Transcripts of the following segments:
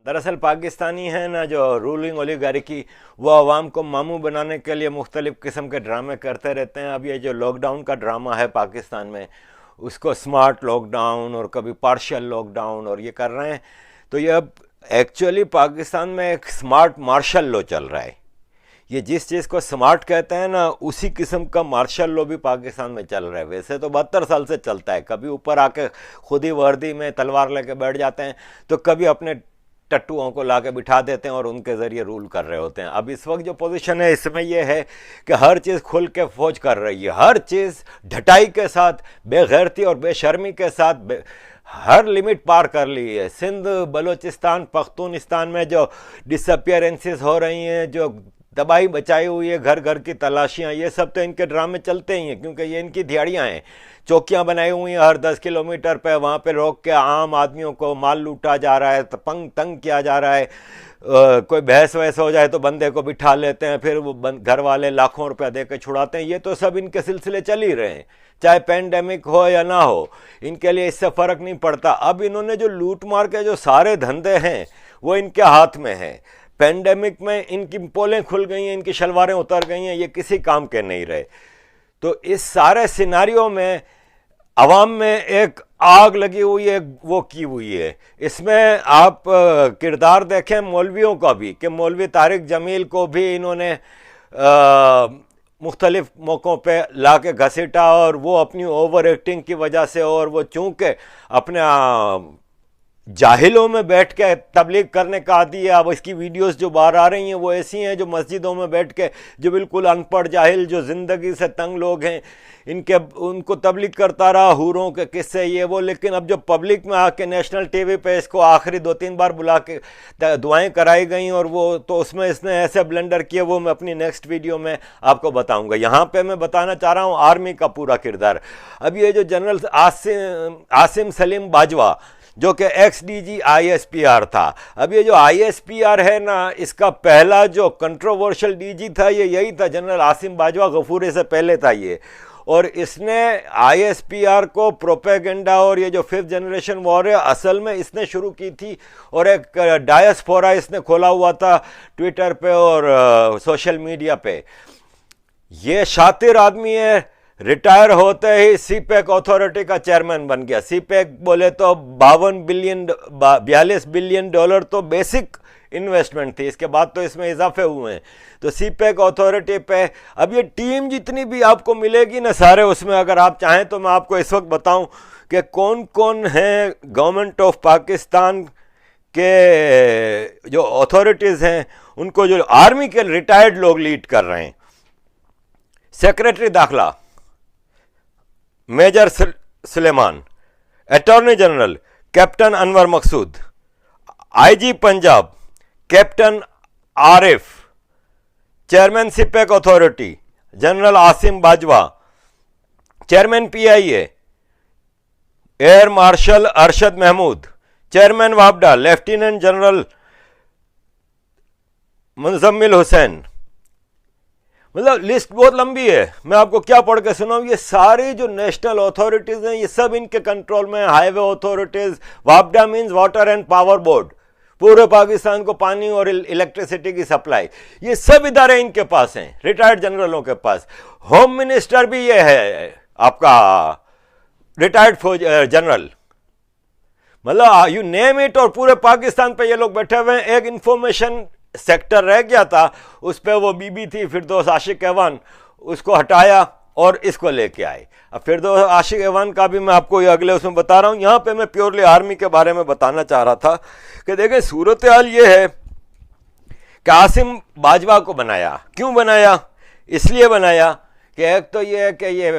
دراصل پاکستانی ہیں نا جو رولنگ اولیگارکی، وہ عوام کو ماموں بنانے کے لیے مختلف قسم کے ڈرامے کرتے رہتے ہیں. اب یہ جو لاک ڈاؤن کا ڈرامہ ہے پاکستان میں، اس کو اسمارٹ لاک ڈاؤن اور کبھی پارشل لاک ڈاؤن اور یہ کر رہے ہیں. تو یہ اب ایکچولی پاکستان میں ایک اسمارٹ مارشل لو چل رہا ہے. یہ جس چیز کو سمارٹ کہتے ہیں نا، اسی قسم کا مارشل لو بھی پاکستان میں چل رہا ہے. ویسے تو 72 سال سے چلتا ہے. کبھی اوپر آ کے خود ہی وردی میں تلوار لے کے بیٹھ جاتے ہیں، تو کبھی اپنے ٹٹوؤں کو لا کے بٹھا دیتے ہیں اور ان کے ذریعے رول کر رہے ہوتے ہیں. اب اس وقت جو پوزیشن ہے اس میں یہ ہے کہ ہر چیز کھل کے فوج کر رہی ہے، ہر چیز ڈھٹائی کے ساتھ، بے غیرتی اور بے شرمی کے ساتھ ہر لمٹ پار کر لی ہے. سندھ، بلوچستان، پختونستان میں جو ڈس اپیئرنسز ہو رہی ہیں، جو تباہی بچائی ہوئی ہے، گھر گھر کی تلاشیاں، یہ سب تو ان کے ڈرامے چلتے ہی ہیں، کیونکہ یہ ان کی دھیاڑیاں ہیں. چوکیاں بنائی ہوئی ہیں ہر 10 کلومیٹر پہ، وہاں پہ روک کے عام آدمیوں کو مال لوٹا جا رہا ہے، تنگ کیا جا رہا ہے. کوئی بحث وحث ہو جائے تو بندے کو بٹھا لیتے ہیں، پھر وہ گھر والے لاکھوں روپیہ دے کے چھڑاتے ہیں. یہ تو سب ان کے سلسلے چل ہی رہے ہیں، چاہے پینڈیمک ہو یا نہ ہو، ان کے لیے اس سے فرق نہیں پڑتا. اب انہوں نے جو لوٹ مار کے جو سارے دھندے ہیں وہ ان کے ہاتھ میں ہیں. پینڈیمک میں ان کی پولیں کھل گئی ہیں، ان کی شلواریں اتر گئی ہیں، یہ کسی کام کے نہیں رہے. تو اس سارے سیناریوں میں عوام میں ایک آگ لگی ہوئی ہے، وہ کی ہوئی ہے. اس میں آپ کردار دیکھیں مولویوں کا بھی، کہ مولوی طارق جمیل کو بھی انہوں نے مختلف موقعوں پہ لا کے گھسیٹا، اور وہ اپنی اوور ایکٹنگ کی وجہ سے، اور وہ چونکہ اپنے جاہلوں میں بیٹھ کے تبلیغ کرنے کا عادی ہے. اب اس کی ویڈیوز جو باہر آ رہی ہیں وہ ایسی ہیں جو مسجدوں میں بیٹھ کے، جو بالکل ان پڑھ جاہل، جو زندگی سے تنگ لوگ ہیں، ان کو تبلیغ کرتا رہا، حوروں کے قصے یہ وہ. لیکن اب جو پبلک میں آ کے نیشنل ٹی وی پہ اس کو آخری 2-3 بار بلا کے دعائیں کرائی گئیں، اور وہ تو اس میں اس نے ایسے بلنڈر کیے، وہ میں اپنی نیکسٹ ویڈیو میں آپ کو بتاؤں گا. یہاں پہ میں بتانا چاہ رہا ہوں آرمی کا پورا کردار. اب یہ جو جنرل عاصم سلیم باجوہ، جو کہ ex D G I S P R تھا، اب یہ جو آئی ایس پی آر ہے نا، اس کا پہلا جو کنٹروورشل ڈی جی تھا یہ یہی تھا، جنرل عاصم باجوہ، غفورے سے پہلے تھا یہ. اور اس نے آئی ایس پی آر کو پروپیگنڈا، اور یہ جو 5th جنریشن وار ہے اصل میں اس نے شروع کی تھی، اور ایک ڈائسپورا اس نے کھولا ہوا تھا ٹویٹر پہ اور سوشل میڈیا پہ. یہ شاطر آدمی ہے، ریٹائر ہوتے ہی سی پیک اتھارٹی کا چیئرمین بن گیا. سی پیک بولے تو 42 بلین ڈالر تو بیسک انویسٹمنٹ تھی، اس کے بعد تو اس میں اضافے ہوئے ہیں. تو سی پیک اتھارٹی پہ اب یہ ٹیم جتنی بھی آپ کو ملے گی نا، سارے اس میں اگر آپ چاہیں تو میں آپ کو اس وقت بتاؤں کہ کون کون ہیں گورنمنٹ آف پاکستان کے جو اتھارٹیز ہیں، ان کو جو آرمی کے ریٹائرڈ لوگ لیڈ کر رہے ہیں. سیکریٹری داخلہ major Sulaiman, attorney general captain Anwar Maqsood, I G Punjab captain Arif, chairman CPEC authority general Asim Bajwa, chairman P I A air marshal Arshad Mahmood, chairman وابڈا لیفٹیننٹ جنرل منزمل حسین. مطلب لسٹ بہت لمبی ہے، میں آپ کو کیا پڑھ کے سناؤں. یہ ساری جو نیشنل اتھارٹیز ہیں یہ سب ان کے کنٹرول میں. ہائی وے اتھارٹیز، وابڈا means water and power board, پورے پاکستان کو پانی اور الیکٹریسٹی کی سپلائی، یہ سب ادارے ان کے پاس ہیں، ریٹائرڈ جنرلوں کے پاس. ہوم منسٹر بھی یہ ہے آپ کا ریٹائرڈ فوج جنرل. مطلب یو نیم اٹ، اور پورے پاکستان پہ یہ لوگ بیٹھے ہوئے ہیں. ایک انفارمیشن سیکٹر رہ گیا تھا، اس پہ وہ بی بی تھی فردوس عاشق ایوان، اس کو ہٹایا اور اس کو لے کے آئے. اب فردوس عاشق ایوان کا بھی میں آپ کو یہ اگلے اس میں بتا رہا ہوں. یہاں پہ میں پیورلی آرمی کے بارے میں بتانا چاہ رہا تھا کہ دیکھیں صورتحال یہ ہے کہ عاصم باجوہ کو بنایا. کیوں بنایا؟ اس لیے بنایا کہ ایک تو یہ ہے کہ یہ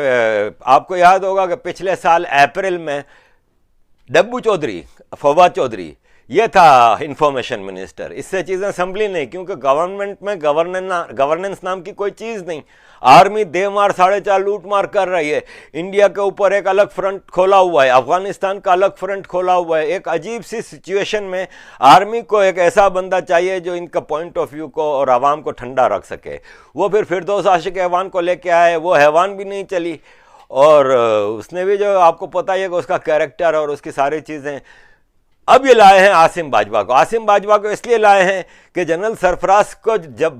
آپ کو یاد ہوگا کہ پچھلے سال اپریل میں ڈبو چودھری، فواد چودھری، یہ تھا انفارمیشن منسٹر. اس سے چیزیں سنبھلی نہیں، کیونکہ گورنمنٹ میں گورننس نام کی کوئی چیز نہیں. آرمی دے مار 4.5 لوٹ مار کر رہی ہے. انڈیا کے اوپر ایک الگ فرنٹ کھولا ہوا ہے، افغانستان کا الگ فرنٹ کھولا ہوا ہے. ایک عجیب سی سچویشن میں آرمی کو ایک ایسا بندہ چاہیے جو ان کا پوائنٹ آف ویو کو اور عوام کو ٹھنڈا رکھ سکے. وہ پھر فردوس عاشق ایوان کو لے کے آئے، وہ ایوان بھی نہیں چلی، اور اس نے بھی جو آپ کو پتہ ہے کہ اس کا کیریکٹر اور اس کی ساری چیزیں اب یہ لائے ہیں عاصم باجوہ کو. عاصم باجوہ کو اس لیے لائے ہیں کہ جنرل سرفراز کو جب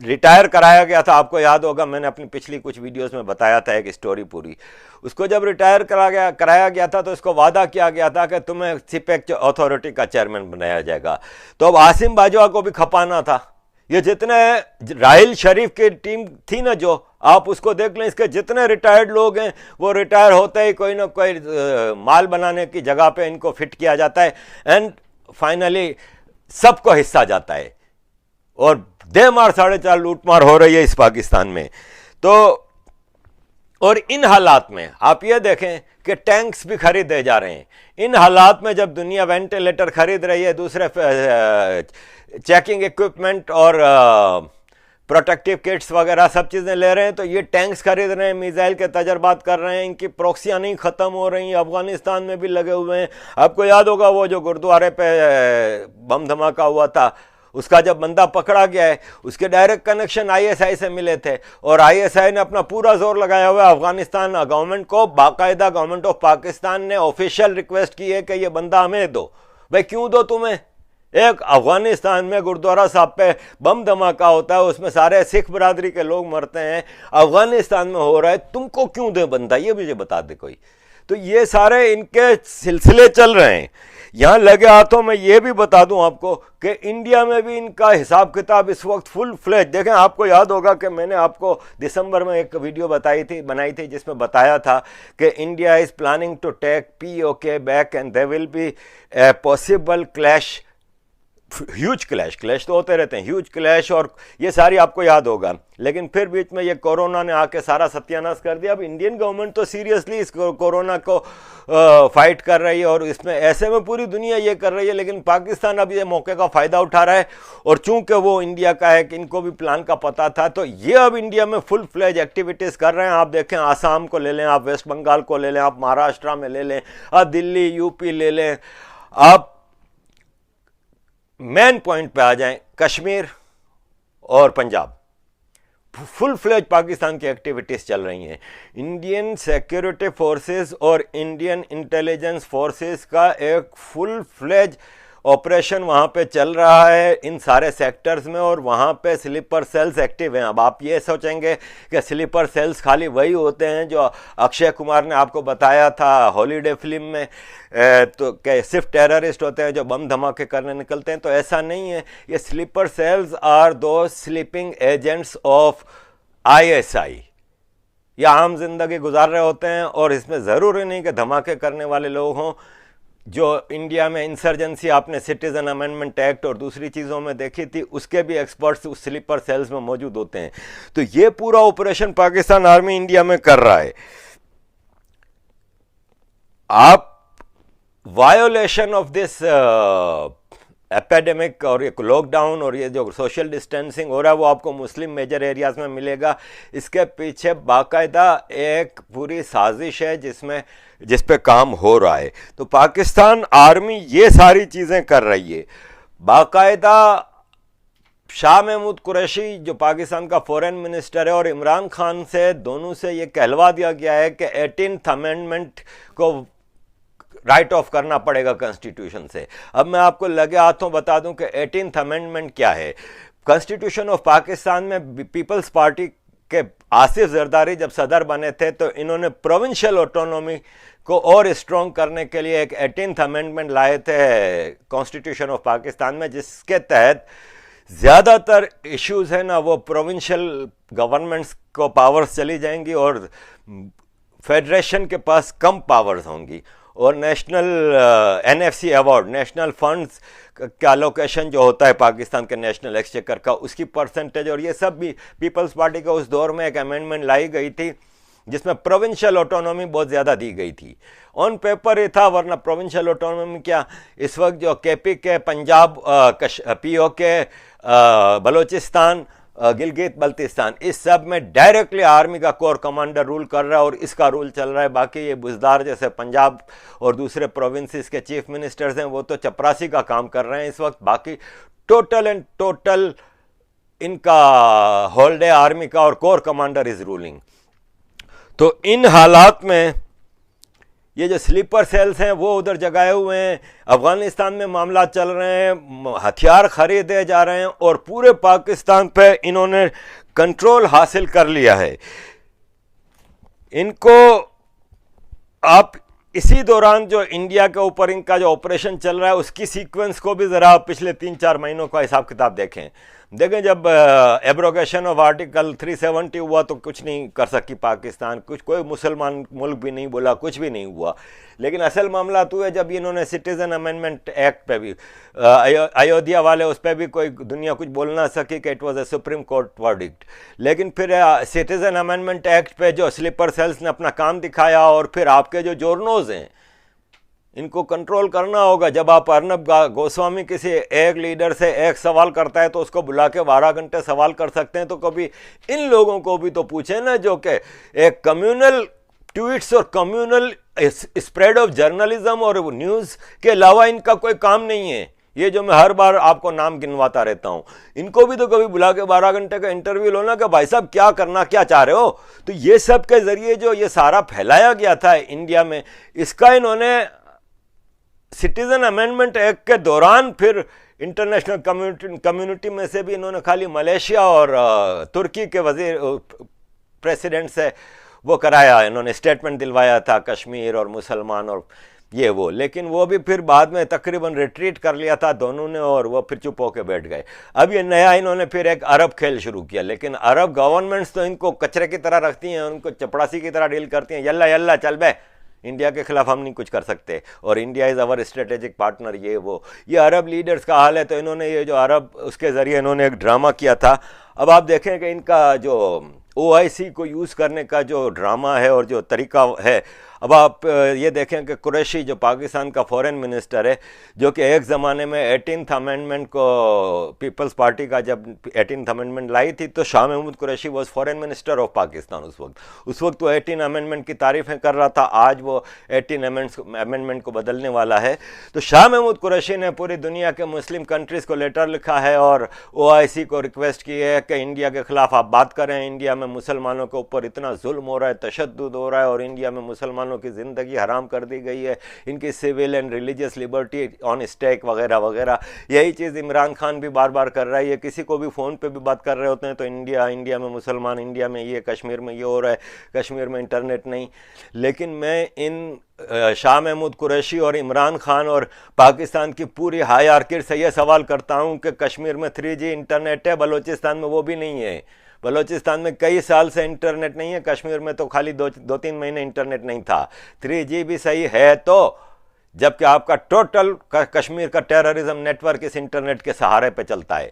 ریٹائر کرایا گیا تھا, آپ کو یاد ہوگا میں نے اپنی پچھلی کچھ ویڈیوز میں بتایا تھا ایک اسٹوری پوری, اس کو جب ریٹائر کرایا گیا تھا تو اس کو وعدہ کیا گیا تھا کہ تمہیں سپیک اتھارٹی کا چیئرمین بنایا جائے گا. تو اب عاصم باجوہ کو بھی کھپانا تھا. یہ جتنے راحیل شریف کی ٹیم تھی نا, جو آپ اس کو دیکھ لیں, اس کے جتنے ریٹائرڈ لوگ ہیں وہ ریٹائر ہوتے ہی کوئی نہ کوئی مال بنانے کی جگہ پہ ان کو فٹ کیا جاتا ہے, اینڈ فائنلی سب کو حصہ جاتا ہے, اور دے مار ساڑھے چار لوٹ مار ہو رہی ہے اس پاکستان میں. تو اور ان حالات میں آپ یہ دیکھیں کہ ٹینکس بھی خریدے جا رہے ہیں. ان حالات میں جب دنیا وینٹیلیٹر خرید رہی ہے, دوسرے چیکنگ ایکوپمنٹ اور پروٹیکٹیو کٹس وغیرہ سب چیزیں لے رہے ہیں, تو یہ ٹینکس خرید رہے ہیں, میزائل کے تجربات کر رہے ہیں, ان کی پروکسیاں نہیں ختم ہو رہی ہیں, افغانستان میں بھی لگے ہوئے ہیں. آپ کو یاد ہوگا وہ جو گردوارے پہ بم دھماکہ ہوا تھا, اس کا جب بندہ پکڑا گیا ہے, اس کے direct connection I S I سے ملے تھے, اور آئی ایس آئی نے اپنا پورا زور لگایا ہوا ہے افغانستان گورنمنٹ کو. باقاعدہ گورنمنٹ آف پاکستان نے آفیشیل ریکویسٹ کی ہے کہ یہ بندہ ہمیں دو. بھائی کیوں دو تمہیں؟ ایک افغانستان میں گردوارہ صاحب پہ بم دھماکہ ہوتا ہے, اس میں سارے سکھ برادری کے لوگ مرتے ہیں, افغانستان میں ہو رہا ہے, تم کو کیوں دے بندہ, یہ مجھے بتا دے کوئی. تو یہ سارے ان کے سلسلے چل رہے ہیں. یہاں لگے ہاتھوں میں یہ بھی بتا دوں آپ کو کہ انڈیا میں بھی ان کا حساب کتاب اس وقت فل فلیج. دیکھیں آپ کو یاد ہوگا کہ میں نے آپ کو دسمبر میں ایک ویڈیو بنائی تھی جس میں بتایا تھا کہ India is planning to take POK back and there will be a possible clash, huge clash تو ہوتے رہتے ہیں, ہیوج کلیش, اور یہ ساری آپ کو یاد ہوگا. لیکن پھر بیچ میں یہ کورونا نے آ کے سارا ستیاناش کر دیا. اب انڈین گورنمنٹ تو سیریسلی اس کورونا کو فائٹ کر رہی ہے, اور اس میں ایسے میں پوری دنیا یہ کر رہی ہے, لیکن پاکستان اب یہ موقع کا فائدہ اٹھا رہا ہے. اور چونکہ وہ انڈیا کا ہے کہ ان کو بھی پلان کا پتہ تھا, تو یہ اب انڈیا میں فل فلیج ایکٹیویٹیز کر رہے ہیں. آپ دیکھیں آسام کو لے لیں, آپ ویسٹ بنگال کو لے لیں, آپ مہاراشٹرا میں لے لیں, آپ دلی UP لے لیں, آپ مین پوائنٹ پہ آ جائیں کشمیر اور پنجاب, فل فلیج پاکستان کی ایکٹیویٹیز چل رہی ہیں. انڈین سیکیورٹی فورسز اور انڈین انٹیلیجنس فورسز کا ایک فل فلیج آپریشن وہاں پہ چل رہا ہے ان سارے سیکٹرز میں, اور وہاں پہ سلیپر سیلز ایکٹیو ہیں. اب آپ یہ سوچیں گے کہ سلیپر سیلز خالی وہی ہوتے ہیں جو اکشے کمار نے آپ کو بتایا تھا ہالیڈے فلم میں, تو کہ صرف ٹیررسٹ ہوتے ہیں جو بم دھماکے کرنے نکلتے ہیں. تو ایسا نہیں ہے. یہ sleeper cells are those sleeping agents of ISI. یہ عام زندگی گزار رہے ہوتے ہیں, اور اس میں ضروری نہیں کہ دھماکے کرنے والے لوگ ہوں. جو انڈیا میں انسرجنسی آپ نے سٹیزن امینڈمنٹ ایکٹ اور دوسری چیزوں میں دیکھی تھی, اس کے بھی ایکسپرٹس اس سلیپر سیلز میں موجود ہوتے ہیں. تو یہ پورا آپریشن پاکستان آرمی انڈیا میں کر رہا ہے. آپ وائیولیشن آف دس ایپیڈیمک اور یہ لاک ڈاؤن اور یہ جو سوشل ڈسٹینسنگ ہو رہا ہے وہ آپ کو مسلم میجر ایریاز میں ملے گا. اس کے پیچھے باقاعدہ ایک پوری سازش ہے جس پہ کام ہو رہا ہے. تو پاکستان آرمی یہ ساری چیزیں کر رہی ہے. باقاعدہ شاہ محمود قریشی جو پاکستان کا فورن منسٹر ہے, اور عمران خان سے دونوں سے یہ کہلوا دیا گیا ہے کہ 18th امینڈمنٹ کو رائٹ آف کرنا پڑے گا کنسٹیٹیوشن سے. اب میں آپ کو لگے ہاتھوں بتا دوں کہ 18th امینڈمنٹ کیا ہے. کنسٹیٹیوشن آف پاکستان میں پیپلز پارٹی کے آصف زرداری جب صدر بنے تھے تو انہوں نے پروونشل آٹونومی کو اور اسٹرانگ کرنے کے لیے ایک 18th امینڈمنٹ لائے تھے کانسٹیٹیوشن آف پاکستان میں, جس کے تحت زیادہ تر ایشوز ہیں نا وہ پروونشل گورنمنٹس کو پاورز چلی جائیں گی, اور فیڈریشن کے پاس کم پاورز ہوں گی, اور national NFC award national funds کا الوکیشن جو ہوتا ہے پاکستان کے نیشنل ایکسچیکر کا, اس کی پرسنٹیج, اور یہ سب بھی پیپلز پارٹی کو اس دور میں ایک امینڈمنٹ لائی گئی تھی جس میں پروونشل آٹونومی بہت زیادہ دی گئی تھی. آن پیپر یہ تھا, ورنہ پروونشل آٹونومی کیا, اس وقت جو KPK پنجاب, POK بلوچستان, گلگت بلتستان, اس سب میں ڈائریکٹلی آرمی کا کور کمانڈر رول کر رہا ہے, اور اس کا رول چل رہا ہے. باقی یہ بزدار جیسے پنجاب اور دوسرے پروونسز کے چیف منسٹرز ہیں وہ تو چپراسی کا کام کر رہے ہیں اس وقت. باقی ٹوٹل اینڈ ٹوٹل ان کا ہولڈے آرمی کا, اور کور کمانڈر از رولنگ. تو ان حالات میں یہ جو سلیپر سیلز ہیں وہ ادھر جگائے ہوئے ہیں. افغانستان میں معاملات چل رہے ہیں, ہتھیار خریدے جا رہے ہیں, اور پورے پاکستان پہ انہوں نے کنٹرول حاصل کر لیا ہے. ان کو آپ اسی دوران جو انڈیا کے اوپر ان کا جو آپریشن چل رہا ہے اس کی سیکوینس کو بھی ذرا پچھلے 3-4 مہینوں کا حساب کتاب دیکھیں. جب ایبروگیشن آف آرٹیکل 370 ہوا تو کچھ نہیں کر سکی پاکستان, کوئی مسلمان ملک بھی نہیں بولا, کچھ بھی نہیں ہوا. لیکن اصل معاملہ تو ہے جب انہوں نے سٹیزن امینڈمنٹ ایکٹ پہ بھی, ایودھیا والے, اس پہ بھی کوئی دنیا کچھ بول نہ سکی کہ it was a supreme court verdict. لیکن پھر سٹیزن امینڈمنٹ ایکٹ پہ جو سلیپر سیلز نے اپنا کام دکھایا, اور پھر آپ کے جو جورنوز ہیں ان کو کنٹرول کرنا ہوگا. جب آپ ارنب گوسوامی کسی ایک لیڈر سے ایک سوال کرتا ہے تو اس کو بلا کے 12 گھنٹے سوال کر سکتے ہیں, تو کبھی ان لوگوں کو بھی تو پوچھیں نا جو کہ ایک کمیونل ٹویٹس اور کمیونل اسپریڈ آف جرنلزم اور نیوز کے علاوہ ان کا کوئی کام نہیں ہے. یہ جو میں ہر بار آپ کو نام گنواتا رہتا ہوں, ان کو بھی تو کبھی بلا کے 12 گھنٹے کا انٹرویو لونا کہ بھائی صاحب کیا کرنا, کیا چاہ رہے ہو. تو یہ سب کے ذریعے جو یہ سارا پھیلایا گیا تھا انڈیا میں, اس کا انہوں نے سٹیزن امینڈمنٹ ایکٹ کے دوران پھر انٹرنیشنل کمیونٹی میں سے بھی انہوں نے خالی ملیشیا اور ترکی کے وزیر پریسیڈنٹ سے وہ کرایا, انہوں نے اسٹیٹمنٹ دلوایا تھا کشمیر اور مسلمان اور یہ وہ. لیکن وہ بھی پھر بعد میں تقریباً ریٹریٹ کر لیا تھا دونوں نے, اور وہ پھر چپ ہو کے بیٹھ گئے. اب یہ نیا انہوں نے پھر ایک عرب کھیل شروع کیا. لیکن عرب گورنمنٹس تو ان کو کچرے کی طرح رکھتی ہیں, ان کو چپڑاسی کی طرح ڈیل کرتی ہیں. یلا یلا چل بے, انڈیا کے خلاف ہم نہیں کچھ کر سکتے, اور India is our strategic partner. یہ عرب لیڈرز کا حال ہے. تو انہوں نے یہ جو عرب, اس کے ذریعے انہوں نے ایک ڈرامہ کیا تھا. اب آپ دیکھیں کہ ان کا جو OIC کو یوز کرنے کا جو ڈرامہ ہے اور جو طریقہ ہے, اب آپ یہ دیکھیں کہ قریشی جو پاکستان کا فورن منسٹر ہے, جو کہ ایک زمانے میں 18th امینڈمنٹ کو پیپلز پارٹی کا جب 18th امینڈمنٹ لائی تھی تو Shah Mahmood Qureshi was foreign minister of Pakistan اس وقت وہ 18 امینڈمنٹ کی تعریفیں کر رہا تھا. آج وہ 18 امینڈمنٹ کو بدلنے والا ہے. تو شاہ محمود قریشی نے پوری دنیا کے مسلم کنٹریز کو لیٹر لکھا ہے اور OIC کو ریکویسٹ کی ہے کہ انڈیا کے خلاف آپ بات کریں. انڈیا میں مسلمانوں کے اوپر اتنا ظلم ہو رہا ہے, تشدد ہو رہا ہے, اور انڈیا میں مسلمانوں کی زندگی حرام کر دی گئی ہے, ان کی civil and religious Liberty on stack وغیرہ وغیرہ. یہی چیز عمران خان بھی بار بار کر رہا ہے. یہ کسی کو بھی فون پہ بھی بات کر رہے ہوتے ہیں تو انڈیا میں مسلمان, انڈیا میں یہ, کشمیر میں یہ ہو رہا ہے, کشمیر میں انٹرنیٹ نہیں. لیکن میں ان شاہ محمود قریشی اور عمران خان اور پاکستان کی پوری ہائرارکی سے یہ سوال کرتا ہوں کہ کشمیر میں 3G انٹرنیٹ ہے, بلوچستان میں وہ بھی نہیں ہے. بلوچستان میں کئی سال سے انٹرنیٹ نہیں ہے, کشمیر میں تو خالی 2-3 مہینے انٹرنیٹ نہیں تھا. 3G بھی صحیح ہے تو, جبکہ آپ کا ٹوٹل کشمیر کا ٹیررزم نیٹ ورک اس انٹرنیٹ کے سہارے پہ چلتا ہے.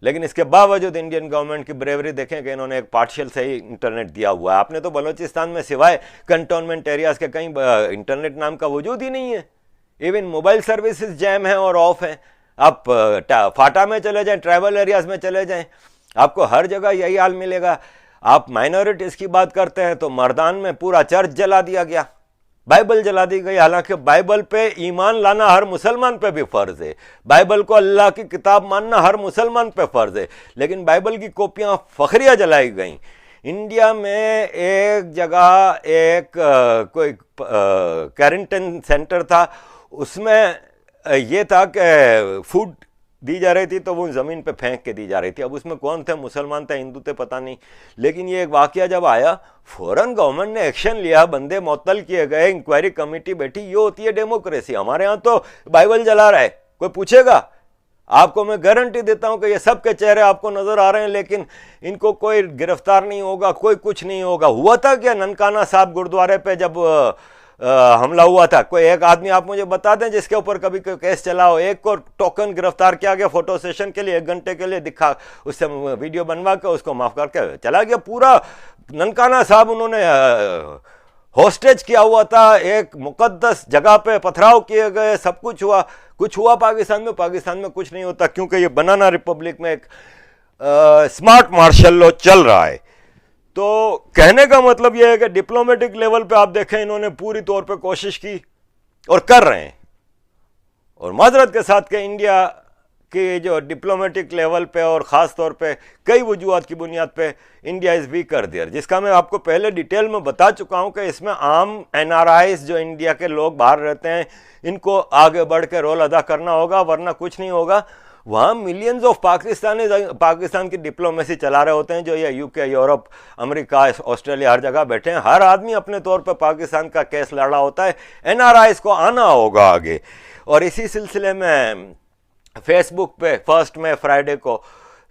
لیکن اس کے باوجود انڈین گورنمنٹ کی بریوری دیکھیں کہ انہوں نے ایک پارشل سے ہی انٹرنیٹ دیا ہوا ہے. آپ نے تو بلوچستان میں سوائے کنٹونمنٹ ایریاز کے کہیں انٹرنیٹ نام کا وجود ہی نہیں ہے. ایون موبائل سروسز جیم ہیں اور آف ہیں. آپ فاٹا میں چلے جائیں, ٹرائبل ایریاز میں چلے جائیں, آپ کو ہر جگہ یہی حال ملے گا. آپ مائنورٹیز کی بات کرتے ہیں تو مردان میں پورا چرچ جلا دیا گیا, بائبل جلا دی گئی. حالانکہ بائبل پہ ایمان لانا ہر مسلمان پہ بھی فرض ہے, بائبل کو اللہ کی کتاب ماننا ہر مسلمان پہ فرض ہے. لیکن بائبل کی کاپیاں فخریہ جلائی گئیں. انڈیا میں ایک جگہ ایک کوئی کوارنٹائن سینٹر تھا, اس میں یہ تھا کہ فوڈ دی جا رہی تھی تو وہ زمین پہ پھینک کے دی جا رہی تھی. اب اس میں کون تھے, مسلمان تھے, ہندو تھے, پتہ نہیں. لیکن یہ ایک واقعہ جب آیا, فوراً گورنمنٹ نے ایکشن لیا, بندے معطل کیے گئے, انکوائری کمیٹی بیٹھی. یہ ہوتی ہے ڈیموکریسی. ہمارے ہاں تو بائبل جلا رہا ہے, کوئی پوچھے گا؟ آپ کو میں گارنٹی دیتا ہوں کہ یہ سب کے چہرے آپ کو نظر آ رہے ہیں, لیکن ان کو کوئی گرفتار نہیں ہوگا, کوئی کچھ نہیں ہوگا. ہوا تھا کیا ننکانہ صاحب گردوارے پہ جب حملہ ہوا تھا؟ کوئی ایک آدمی آپ مجھے بتا دیں جس کے اوپر کبھی کوئی کیس چلا ہو. ایک کو ٹوکن گرفتار کیا گیا فوٹو سیشن کے لیے, 1 گھنٹے کے لیے دکھا, اس سے ویڈیو بنوا کے اس کو معاف کر کے چلا گیا. پورا ننکانہ صاحب انہوں نے ہوسٹیج کیا ہوا تھا, ایک مقدس جگہ پہ پتھراؤ کیے گئے, سب کچھ ہوا. کچھ ہوا پاکستان میں کچھ نہیں ہوتا, کیونکہ یہ بنانا ریپبلک میں ایک اسمارٹ مارشل لاء چل رہا ہے. تو کہنے کا مطلب یہ ہے کہ ڈپلومیٹک لیول پہ آپ دیکھیں انہوں نے پوری طور پہ کوشش کی اور کر رہے ہیں. اور معذرت کے ساتھ کہ انڈیا کہ جو ڈپلومیٹک لیول پہ اور خاص طور پہ کئی وجوہات کی بنیاد پہ انڈیا از ویکر دیئر، جس کا میں آپ کو پہلے ڈیٹیل میں بتا چکا ہوں کہ اس میں عام این آر آئیز جو انڈیا کے لوگ باہر رہتے ہیں ان کو آگے بڑھ کے رول ادا کرنا ہوگا، ورنہ کچھ نہیں ہوگا۔ وہاں ملینز آف پاکستان کی ڈپلومیسی چلا رہے ہوتے ہیں، جو یہ یو کے، یورپ، امریکہ، آسٹریلیا ہر جگہ بیٹھے ہیں، ہر آدمی اپنے طور پہ پاکستان کا کیس لڑ رہا ہوتا ہے، این آر آئیز کو آنا ہوگا آگے۔ اور اسی سلسلے میں فیس بک پہ 1 مئی فرائیڈے کو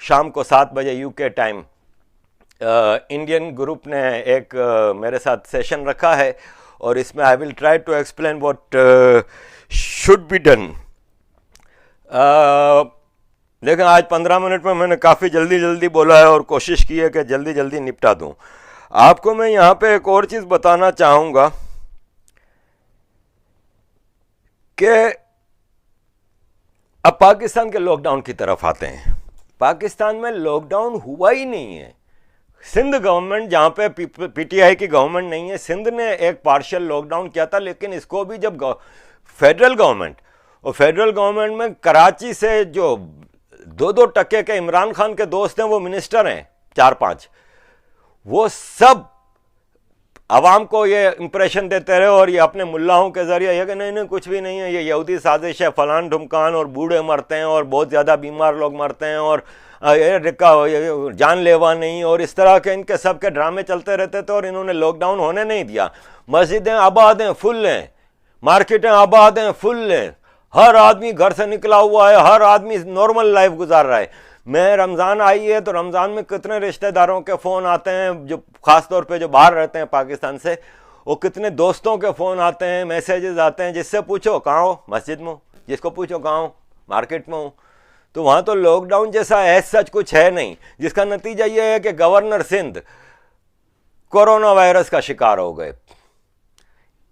شام کو 7 بجے یو کے ٹائم انڈین گروپ نے ایک میرے ساتھ سیشن رکھا ہے، اور اس میں I will try to explain what should be done. لیکن آج 15 منٹ میں نے کافی جلدی بولا ہے اور کوشش کی ہے کہ جلدی نپٹا دوں۔ آپ کو میں یہاں پہ ایک اور چیز بتانا چاہوں گا کہ اب پاکستان کے لاک ڈاؤن کی طرف آتے ہیں۔ پاکستان میں لاک ڈاؤن ہوا ہی نہیں ہے۔ سندھ گورنمنٹ، جہاں پہ پی ٹی آئی کی گورنمنٹ نہیں ہے، سندھ نے ایک پارشل لاک ڈاؤن کیا تھا، لیکن اس کو بھی جب فیڈرل گورنمنٹ میں کراچی سے جو 2% کے عمران خان کے دوست ہیں، وہ منسٹر ہیں 4-5، وہ سب عوام کو یہ امپریشن دیتے رہے اور یہ اپنے ملاؤں کے ذریعے یہ کہ نہیں کچھ بھی نہیں ہے، یہ یہودی سازش ہے، فلان ڈھمکان، اور بوڑھے مرتے ہیں اور بہت زیادہ بیمار لوگ مرتے ہیں، اور جان لیوا نہیں، اور اس طرح کے ان کے سب کے ڈرامے چلتے رہتے تھے، اور انہوں نے لاک ڈاؤن ہونے نہیں دیا۔ مسجدیں آباد ہیں، فل ہیں، مارکیٹیں آباد ہیں، فل ہیں، ہر آدمی گھر سے نکلا ہوا ہے، ہر آدمی نارمل لائف گزار رہا ہے۔ میں رمضان آئی ہے تو رمضان میں کتنے رشتہ داروں کے فون آتے ہیں، جو خاص طور پہ جو باہر رہتے ہیں پاکستان سے، وہ کتنے دوستوں کے فون آتے ہیں، میسیجز آتے ہیں، جس سے پوچھو کہاں ہو، مسجد میں ہوں، جس کو پوچھو کہاں ہو، مارکیٹ میں ہوں۔ تو وہاں تو لاک ڈاؤن جیسا ایز سچ کچھ ہے نہیں، جس کا نتیجہ یہ ہے کہ گورنر سندھ کورونا وائرس کا شکار ہو گئے۔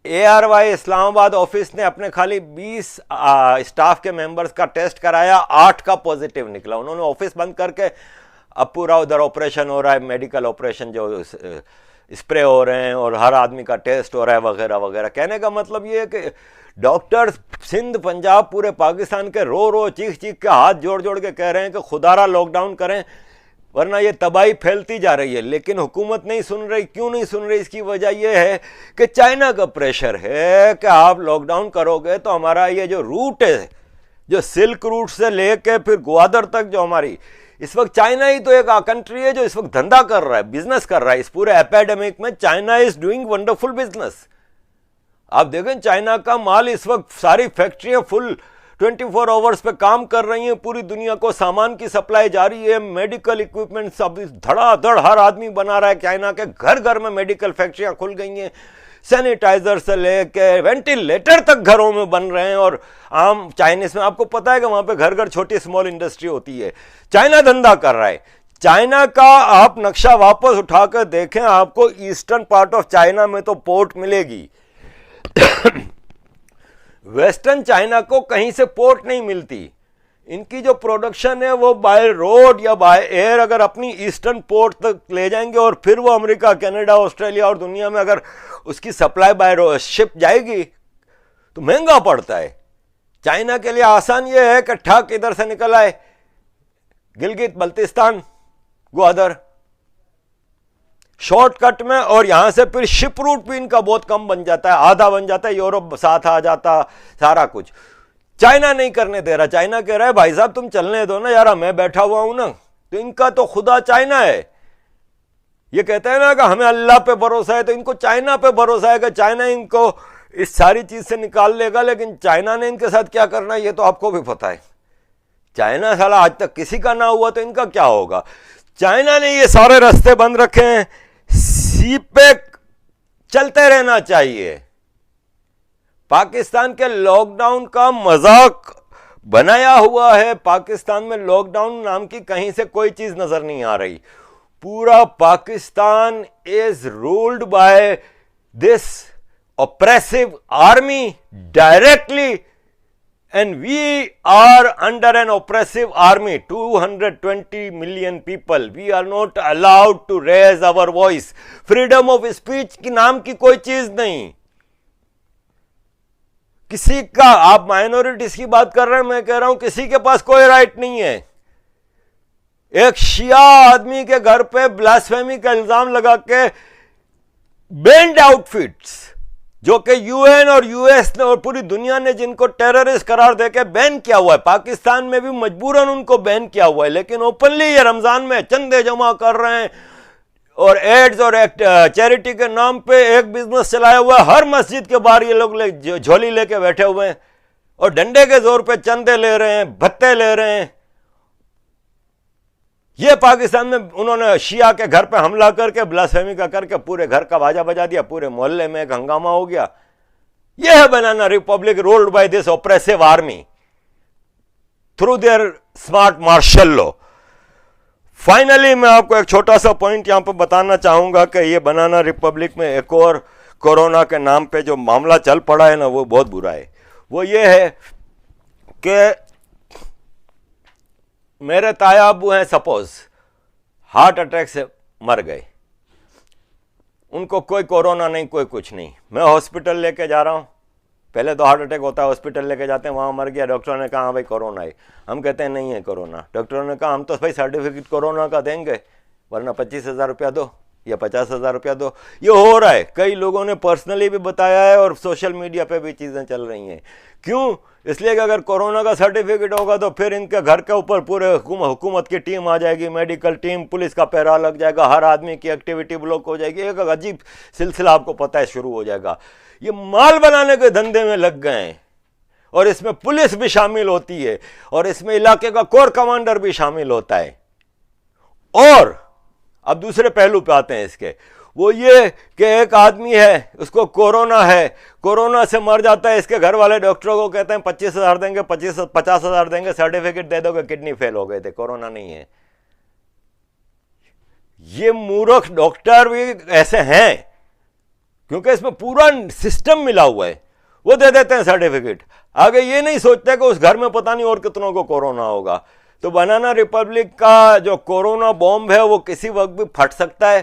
اے آر وائی اسلام آباد آفس نے اپنے خالی 20 اسٹاف کے ممبرز کا ٹیسٹ کرایا، 8 کا پازیٹیو نکلا۔ انہوں نے آفس بند کر کے اب پورا ادھر آپریشن ہو رہا ہے، میڈیکل آپریشن جو اسپرے ہو رہے ہیں اور ہر آدمی کا ٹیسٹ ہو رہا ہے وغیرہ وغیرہ۔ کہنے کا مطلب یہ ہے کہ ڈاکٹر سندھ، پنجاب، پورے پاکستان کے رو چیخ کے ہاتھ جوڑ کے کہہ رہے ہیں کہ خدا را لاک ڈاؤن کریں، ورنہ یہ تباہی پھیلتی جا رہی ہے۔ لیکن حکومت نہیں سن رہی۔ کیوں نہیں سن رہی؟ اس کی وجہ یہ ہے کہ چائنا کا پریشر ہے کہ آپ لاک ڈاؤن کرو گے تو ہمارا یہ جو روٹ ہے، جو سلک روٹ سے لے کے پھر گوادر تک، جو ہماری اس وقت چائنا ہی تو ایک کنٹری ہے جو اس وقت دھندا کر رہا ہے، بزنس کر رہا ہے۔ اس پورے ایپیڈیمک میں China is doing wonderful business. آپ دیکھیں چائنا کا مال اس وقت، ساری فیکٹریاں فل 24 آورز پہ کام کر رہی ہیں، پوری دنیا کو سامان کی سپلائی جاری ہے، میڈیکل اکوپمنٹ سب دھڑا دھڑ ہر آدمی بنا رہا ہے۔ چائنا کے گھر میں میڈیکل فیکٹریاں کھل گئی ہیں، سینیٹائزر سے لے کے وینٹیلیٹر تک گھروں میں بن رہے ہیں۔ اور عام چائنیز میں آپ کو پتا ہے کہ وہاں پہ گھر چھوٹی اسمال انڈسٹری ہوتی ہے۔ چائنا دھندا کر رہا ہے۔ چائنا کا آپ نقشہ واپس اٹھا کر دیکھیں، آپ کو ایسٹرن پارٹ آف چائنا میں تو پورٹ ملے گی، ویسٹرن چائنا کو کہیں سے پورٹ نہیں ملتی۔ ان کی جو پروڈکشن ہے وہ بائی روڈ یا بائی ایئر اگر اپنی ایسٹرن پورٹ تک لے جائیں گے، اور پھر وہ امریکہ، کینیڈا، آسٹریلیا اور دنیا میں اگر اس کی سپلائی بائی شپ جائے گی تو مہنگا پڑتا ہے۔ چائنا کے لیے آسان یہ ہے کہ ٹھاک ادھر سے نکل آئے گلگت بلتستان، گوادر، شارٹ کٹ میں، اور یہاں سے پھر شپ روٹ بھی ان کا بہت کم بن جاتا ہے، آدھا بن جاتا ہے، یورپ ساتھ آ جاتا، سارا کچھ۔ چائنا نہیں کرنے دے رہا۔ چائنا کہہ رہا ہے بھائی صاحب تم چلنے دو نا یار، میں بیٹھا ہوا ہوں نا۔ تو ان کا تو خدا چائنا ہے۔ یہ کہتے ہیں نا کہ ہمیں اللہ پہ بھروسہ ہے، تو ان کو چائنا پہ بھروسہ ہے کہ چائنا ان کو اس ساری چیز سے نکال لے گا۔ لیکن چائنا نے ان کے ساتھ کیا کرنا ہے یہ تو آپ کو بھی پتا ہے۔ چائنا سالا آج تک کسی کا نہ ہوا تو ان کا کیا ہوگا؟ چائنا نے یہ سارے راستے بند رکھے ہیں۔ سی پہ چلتے رہنا چاہیے۔ پاکستان کے لاک ڈاؤن کا مذاق بنایا ہوا ہے۔ پاکستان میں لاک ڈاؤن نام کی کہیں سے کوئی چیز نظر نہیں آ رہی۔ پورا Pakistan is ruled by this oppressive army directly, and we are under an oppressive army, 220 million people. We are not allowed to raise our voice. Freedom of speech کی نام کی کوئی چیز نہیں۔ کسی کا، آپ مائنورٹیز کی بات کر رہے ہیں، میں کہہ رہا ہوں کسی کے پاس کوئی رائٹ نہیں ہے ایک شیعہ آدمی کے گھر پہ بلاسفیمی کا الزام لگا کے بینڈ آؤٹ فٹس، جو کہ یو این اور یو ایس نے اور پوری دنیا نے جن کو ٹیررسٹ قرار دے کے بین کیا ہوا ہے، پاکستان میں بھی مجبوراً ان کو بین کیا ہوا ہے، لیکن اوپنلی یہ رمضان میں چندے جمع کر رہے ہیں اور ایڈز اور چیریٹی کے نام پہ ایک بزنس چلایا ہوا ہے. ہر مسجد کے باہر یہ لوگ جھولی لے کے بیٹھے ہوئے ہیں اور ڈنڈے کے زور پہ چندے لے رہے ہیں، بھتے لے رہے ہیں. یہ پاکستان میں انہوں نے شیعہ کے گھر پہ حملہ کر کے بلاسفیمی کا کر کے پورے گھر کا باجا بجا دیا، پورے محلے میں ایک ہنگامہ ہو گیا. یہ ہے banana republic ruled by this oppressive army through their smart martial law. Finally میں آپ کو ایک چھوٹا سا پوائنٹ یہاں پہ بتانا چاہوں گا کہ یہ بنانا ریپبلک میں ایک اور کورونا کے نام پہ جو معاملہ چل پڑا ہے نا، وہ بہت برا ہے. وہ یہ ہے کہ میرے تایا ابو ہیں، سپوز ہارٹ اٹیک سے مر گئے، ان کو کوئی کورونا نہیں، کوئی کچھ نہیں. میں ہاسپٹل لے کے جا رہا ہوں، پہلے تو ہارٹ اٹیک ہوتا ہے ہاسپٹل لے کے جاتے ہیں، وہاں مر گیا، ڈاکٹروں نے کہا ہاں بھائی کورونا ہے، ہم کہتے ہیں نہیں ہے کورونا. ڈاکٹروں نے کہا ہم تو بھائی سرٹیفکیٹ کورونا کا دیں گے، ورنہ 25,000 روپیہ دو یا 50,000 روپیہ دو. یہ ہو رہا ہے، کئی لوگوں نے پرسنلی بھی بتایا ہے اور سوشل میڈیا پہ بھی چیزیں چل رہی ہیں. کیوں؟ اس لیے کہ اگر کورونا کا سرٹیفکیٹ ہوگا تو پھر ان کے گھر کے اوپر پورے حکومت کی ٹیم آ جائے گی، میڈیکل ٹیم، پولیس کا پہرا لگ جائے گا، ہر آدمی کی ایکٹیویٹی بلاک ہو جائے گی، ایک عجیب سلسلہ آپ کو پتہ ہے شروع ہو جائے گا. یہ مال بنانے کے دھندے میں لگ گئے ہیں اور اس میں پولیس بھی شامل ہوتی ہے اور اس میں علاقے کا کور کمانڈر بھی شامل ہوتا ہے. اور اب دوسرے پہلو پہ آتے ہیں اس کے، وہ یہ کہ ایک آدمی ہے، اس کو کورونا ہے، کورونا سے مر جاتا ہے، اس کے گھر والے ڈاکٹروں کو کہتے ہیں 25,000 دیں گے، 50,000 دیں گے، سرٹیفکیٹ دے دو کہ کڈنی فیل ہو گئے تھے، کورونا نہیں ہے. یہ مورخ ڈاکٹر بھی ایسے ہیں کیونکہ اس میں پورا سسٹم ملا ہوا ہے، وہ دے دیتے ہیں سرٹیفکیٹ. آگے یہ نہیں سوچتے کہ اس گھر میں پتہ نہیں اور کتنوں کو کورونا ہوگا. تو بنانا ریپبلک کا جو کورونا بومب ہے وہ کسی وقت بھی پھٹ سکتا ہے،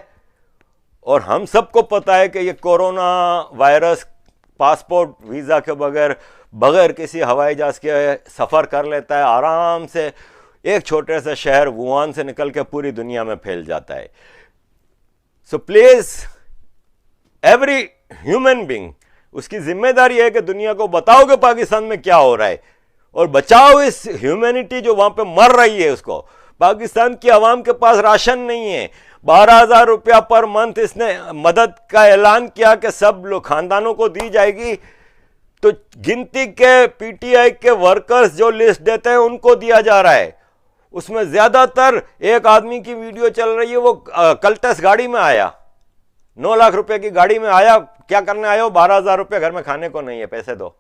اور ہم سب کو پتہ ہے کہ یہ کورونا وائرس پاسپورٹ ویزا کے بغیر کسی ہوائی جہاز کے سفر کر لیتا ہے آرام سے، ایک چھوٹے سے شہر ووہان سے نکل کے پوری دنیا میں پھیل جاتا ہے. So please every human being, اس کی ذمہ داری ہے کہ دنیا کو بتاؤ کہ پاکستان میں کیا ہو رہا ہے اور بچاؤ اس ہیومینٹی جو وہاں پہ مر رہی ہے اس کو. پاکستان کی عوام کے پاس راشن نہیں ہے، 12,000 روپیہ پر منتھ اس نے مدد کا اعلان کیا کہ سب لوگ خاندانوں کو دی جائے گی. تو گنتی کے پی ٹی آئی کے ورکرز جو لسٹ دیتے ہیں ان کو دیا جا رہا ہے. اس میں زیادہ تر ایک آدمی کی ویڈیو چل رہی ہے، وہ کلٹس گاڑی میں آیا، 9 لاکھ روپے کی گاڑی میں آیا، کیا کرنے آیا ہو؟ 12,000 روپے گھر میں کھانے کو نہیں ہے، پیسے دو.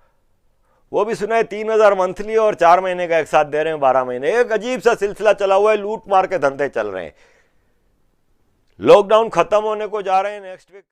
وہ بھی سنا ہے 3,000 منتھلی اور 4 مہینے کا ایک ساتھ دے رہے ہیں، 12 مہینے. ایک عجیب سا سلسلہ چلا ہوا ہے، لوٹ مار کے دھندے چل رہے ہیں. لاک ڈاؤن ختم ہونے کو جا رہے ہیں نیکسٹ ویک.